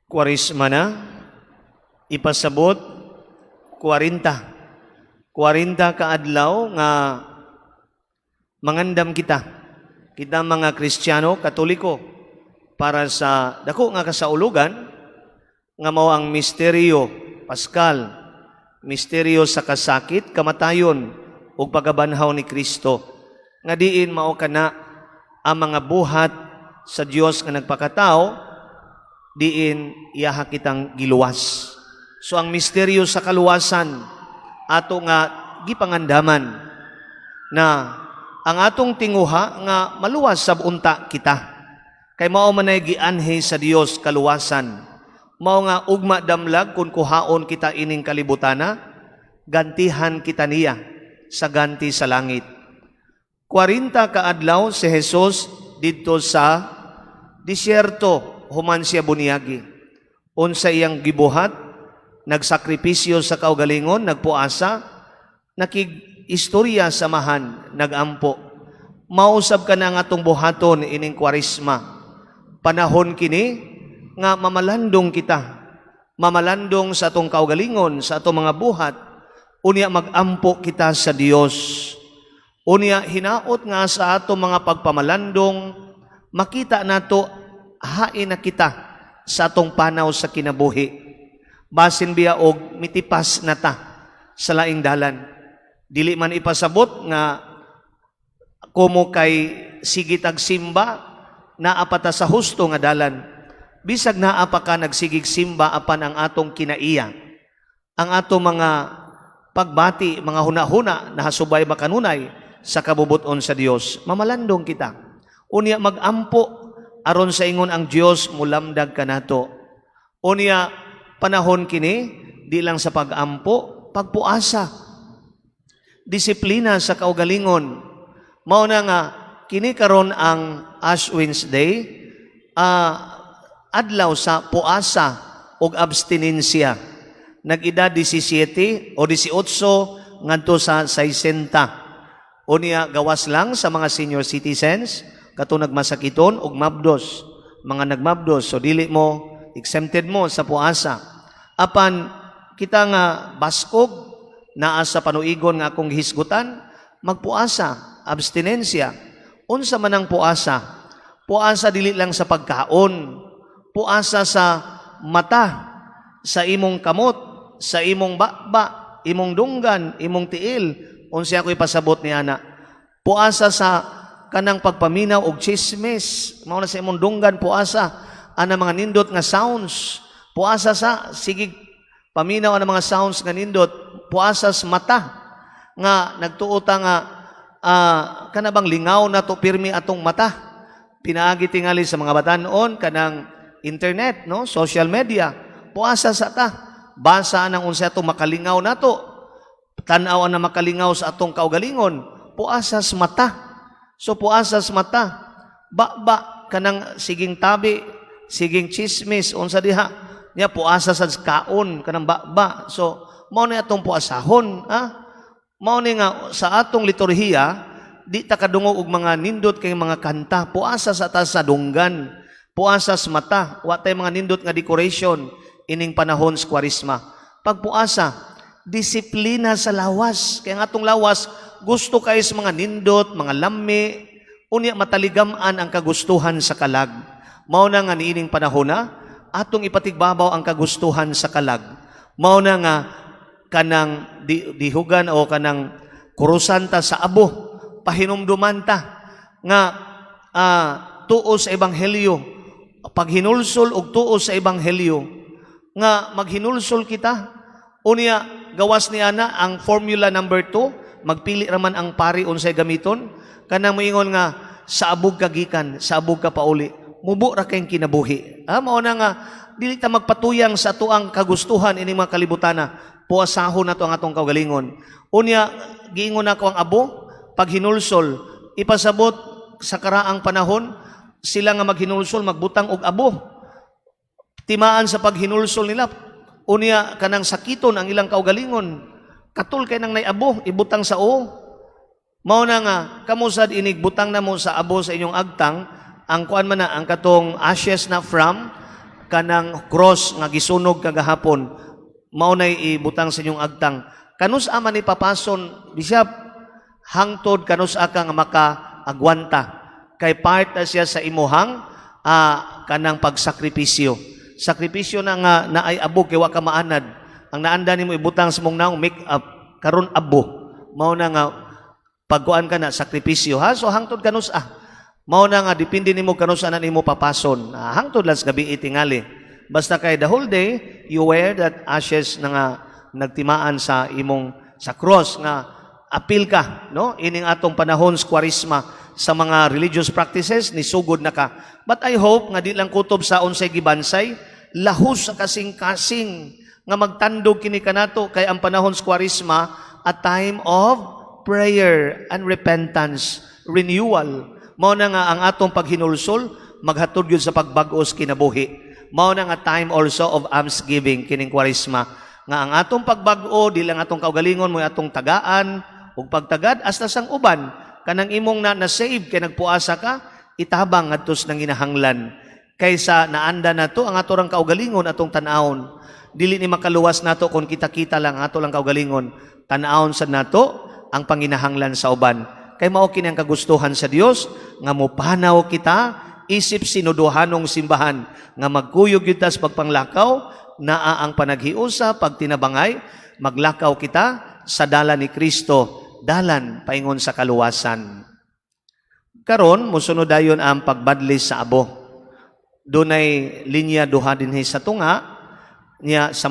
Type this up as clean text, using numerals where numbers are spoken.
Kwarisma na, ipasabot 40. 40 ka adlaw nga mangandam kita. Kita mga Kristiyano, Katoliko, para sa dako nga kasaulugan nga mao ang misteryo Paskal, misteryo sa kasakit, kamatayon ug pagabanhaw ni Kristo. Nga diin mao kana ang mga buhat sa Dios nga nagpakatao, diin iyaha kitang giluwas. So ang misteryo sa kaluwasan ato nga gipangandaman na ang atong tinguha nga maluwas sa unta kita. Kay mao man ay gianhi sa Dios kaluwasan. Mao nga ugma damlag kung kuhaon kita ining kalibutana, gantihan kita niya sa ganti sa langit. 40 ka adlaw si Jesus didto sa disyerto human siya bunyagi. Unsa iyang gibuhat, nagsakripisyo sa kaugalingon, nagpuasa, nakig-istorya samahan, nagampo. Mausab ka na nga atong buhaton ining Kwarisma. Panahon kini nga mamalandong kita, mamalandong sa atong kaugalingon, sa atong mga buhat, unya magampo kita sa Dios. Unya hinaot nga sa atong mga pagpamalandong, makita nato hain na kita sa atong panaw sa kinabuhi. Basin biya og mitipas na ta sa laing dalan. Dili man ipasabot nga kumo kay sigitag simba naapata sa husto nga dalan. Bisag naapa ka nagsigig simba apan ang atong kinaiya. Ang atong mga pagbati, mga hunahuna na hasubay makanunay sa kabubuton sa Dios. Mamalandong kita. Unya magampo aron sa ingon ang Dios mulamdag kanato. Unya panahon kini di lang sa pagampo, pagpuasa. Disiplina sa kaugalingon. Mao na nga kini karon ang Ash Wednesday, adlaw sa puasa ug abstinensya. Nag-edad 17 o 18 ngadto sa 60. Unya gawas lang sa mga senior citizens kato nagmasakiton ug mabdos, mga nagmabdos, so dili mo exempted mo sa puasa. Apan kita nga baskog naa sa panuigon nga akong gihisgutan, magpuasa, abstinensya. Unsa man ang puasa? Puasa dili lang sa pagkaon, puasa sa mata, sa imong kamot, sa imong bakba, imong dunggan, imong tiil. Unsa ako ipasabot ni ana? Puasa sa kanang pagpaminaw og chismis, mao na sa imong dunggan puasa, ana mga nindot nga sounds, puasa sa sigig paminaw ana mga sounds nga nindot, puasa sa mata nga nagtuota nga kana bang lingaw na to pirmi atong mata. Pinaagi tingali sa mga batan-on kanang internet, no, social media, puasa sa ta. Basa nang unsa ato makalingaw nato, tan-aw na makalingaw sa atong kaugalingon, puasa sa mata. So puasa sa mata, ba kanang siging tabi, siging chismis, unsa diha nya puasa sa kaon kanang ba. So mao ni atong puasahon, mao ni nga sa atong liturhiya di ta kadungog og mga nindot kay mga kanta, puasa sa ta sa dunggan, puasa sa mata, wa tay mga nindot nga decoration ining panahon sa Kwarisma. Pagpuasa, disiplina sa lawas, kay ang atong lawas gusto kay sa mga nindot, mga lami, unya mataligaman ang kagustuhan sa kalag. Mao na nga niining panahon na atong ipatigbabaw ang kagustuhan sa kalag. Mao na nga kanang dihugan o kanang kurusanta sa abo, pahinumdumanta nga tuo sa ebanghelyo, paghinulsol og tuo sa ebanghelyo nga maghinulsol kita. Unya gawas ni ana ang formula number 2, magpili raman ang pari unsay gamiton, kanang moingon nga sa abog kagikan, sa abog ka pauli, mubo ra kayong kinabuhi. Mao na nga dili ta magpatuyang sa tuang kagustuhan ini mga kalibutana, puasahon nato ang atong kaugalingon. Unya giingon ako ang abo, paghinulsol, ipasabot sa karaang panahon sila nga maghinulsol, magbutang og abo. Timaan sa paghinulsol nila, unya kanang sakiton ang ilang kaugalingon, katul kay nang naiabo, ibutang sa o. Mao na nga, kamusad inig butang na mo sa abo sa inyong agtang, ang kuan man na, ang katong ashes na from, kanang cross nga gisunog kagahapon, mao nay ibutang sa inyong agtang. Kanus man ipapason, Bishop, hangtod kanus ka nga makaagwanta. Kay part na siya sa imuhang kanang pagsakripisyo. Sakripisyo na nga naay abo kay wa ka maanad. Ang naanda nimo ibutang sa mong naong make up karon abo. Mao na nga pagkuan ka na sakripisyo ha. So hangtod kanus mao na nga depende nimo kanus na nimo papason. Hangtod las gabi itingali. Basta kay the whole day you wear that ashes na nga nagtimaan sa imong sa cross nga apil ka, no? Ining atong panahon sa Kwaresma sa mga religious practices ni sugod na ka. But I hope nga di lang kutob sa unsay gibansay, lahus sa kasing-kasing nga magtandog kini kanato kay ang panahon sa Kwaresma a time of prayer and repentance, renewal. Mao na nga ang atong paghinulsol maghatod gyud sa pagbag-os kinabuhi. Mao na nga time also of almsgiving kining Kwaresma. Nga ang atong pagbag-o, di lang atong kaugalingon mo atong tagaan, ug pagtagad, hasta sang uban, kanang imong na-save, kay nagpuasa ka, itabang atos nang ginahanglan. Kaysa naanda na to, ang ato lang kaugalingon, atong tanawon. Dili ni makaluwas nato kung kita-kita lang, ato lang kaugalingon. Tanawon sa nato, ang panginahanglan sa uban. Kay mao kini ang kagustuhan sa Dios nga mopanaw kita, isip sinuduhanong simbahan, nga magkuyog kita sa pagpanglakaw, naa ang panaghiusa, pagtinabangay, maglakaw kita sa dalan ni Kristo, dalan paingon sa kaluwasan. Karon mosunod dayon ang pagbadlis sa abo. Dunay linya duha dinhi sa tunga niya sa